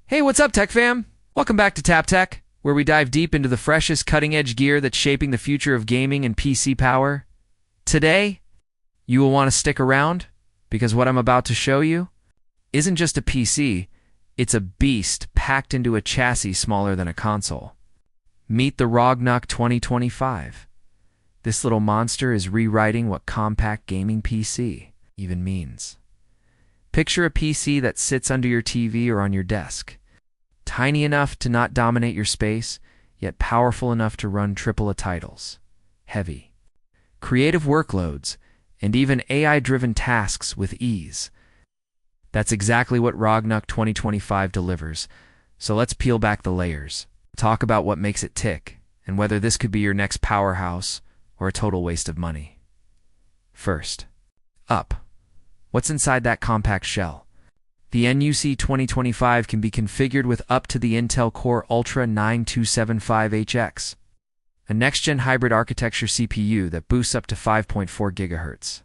Hey, what's up, Tech Fam? Welcome back to Tap Tech, where we dive deep into the freshest cutting-edge gear that's shaping the future of gaming and PC power. Today, you will want to stick around, because what I'm about to show you isn't just a PC, it's a beast packed into a chassis smaller than a console. Meet the ROG NUC 2025. This little monster is rewriting what compact gaming PC even means. Picture a PC that sits under your TV or on your desk. Tiny enough to not dominate your space, yet powerful enough to run AAA titles. Heavy. Creative workloads, and even AI-driven tasks with ease. That's exactly what ROG NUC 2025 delivers. So let's peel back the layers. Talk about what makes it tick, and whether this could be your next powerhouse or a total waste of money. First, up. What's inside that compact shell? The NUC 2025 can be configured with up to the Intel Core Ultra 9275HX, a next-gen hybrid architecture CPU that boosts up to 5.4 GHz.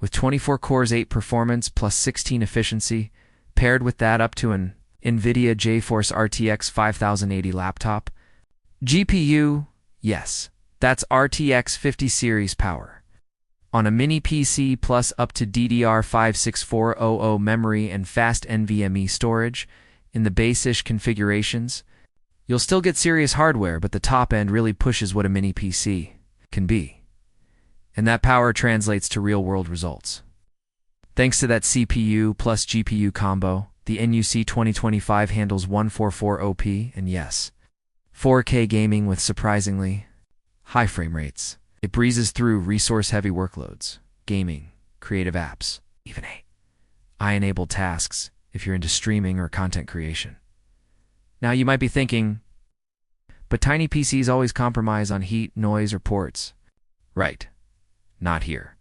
With 24 cores, 8 performance plus 16 efficiency, paired with that up to an NVIDIA GeForce RTX 5080 laptop. GPU, yes, that's RTX 50 series power. On a mini PC plus up to DDR5 6400 memory and fast NVMe storage in the base-ish configurations, you'll still get serious hardware, but the top end really pushes what a mini PC can be. And that power translates to real-world results. Thanks to that CPU plus GPU combo, the NUC 2025 handles 144op and yes, 4K gaming with surprisingly high frame rates. It breezes through resource-heavy workloads, gaming, creative apps, even AI-enabled tasks if you're into streaming or content creation. Now you might be thinking, but tiny PCs always compromise on heat, noise, or ports. Right. Not here.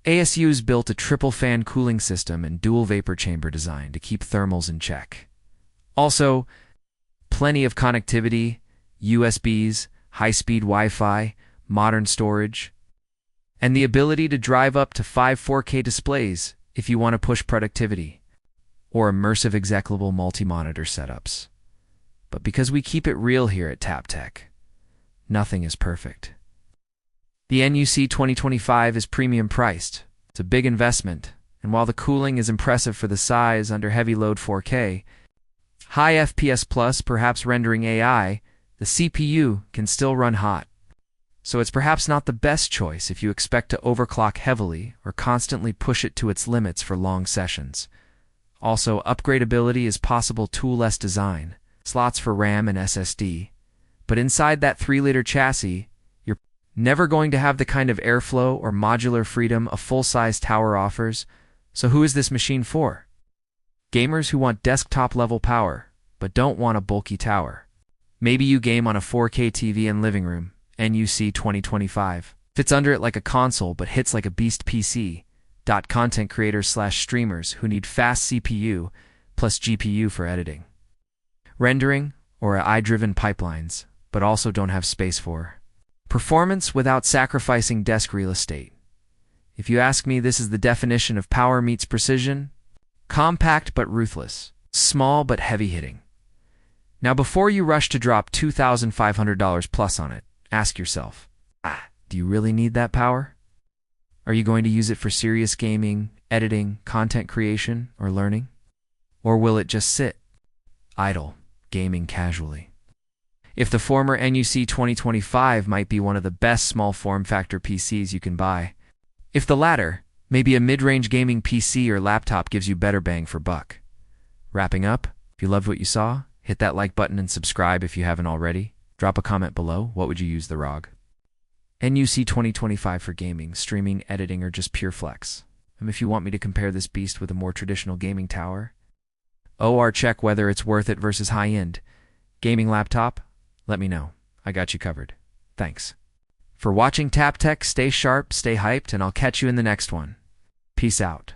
ASU's built a triple-fan cooling system and dual vapor chamber design to keep thermals in check. Also, plenty of connectivity, USBs, high-speed Wi-Fi, modern storage, and the ability to drive up to 5 4K displays if you want to push productivity, or immersive executable multi-monitor setups. But because we keep it real here at Tap Tech, nothing is perfect. The NUC 2025 is premium priced. It's a big investment, and while the cooling is impressive for the size under heavy load 4K, high FPS plus perhaps rendering AI, the CPU can still run hot. So it's perhaps not the best choice if you expect to overclock heavily or constantly push it to its limits for long sessions. Also, upgradability is possible tool-less design, slots for RAM and SSD, but inside that 3-liter chassis, you're never going to have the kind of airflow or modular freedom a full-size tower offers. So who is this machine for? Gamers who want desktop-level power, but don't want a bulky tower. Maybe you game on a 4K TV in living room. NUC 2025 fits under it like a console but hits like a beast PC. Content creators/streamers who need fast CPU plus GPU for editing, rendering, or AI-driven pipelines, but also don't have space for performance without sacrificing desk real estate. If you ask me, this is the definition of power meets precision: compact but ruthless, small but heavy-hitting. Now, before you rush to drop $2,500 plus on it, ask yourself, do you really need that power? Are you going to use it for serious gaming, editing, content creation, or learning? Or will it just sit idle, gaming casually? If the former, NUC 2025 might be one of the best small form factor PCs you can buy. If the latter, maybe a mid-range gaming PC or laptop gives you better bang for buck. Wrapping up, if you loved what you saw, hit that like button and subscribe if you haven't already. Drop a comment below. What would you use the ROG NUC 2025 for gaming, streaming, editing, or just pure flex? And if you want me to compare this beast with a more traditional gaming tower, or check whether it's worth it versus high-end gaming laptop, let me know. I got you covered. Thanks for watching Tap Tech. Stay sharp, stay hyped, and I'll catch you in the next one. Peace out.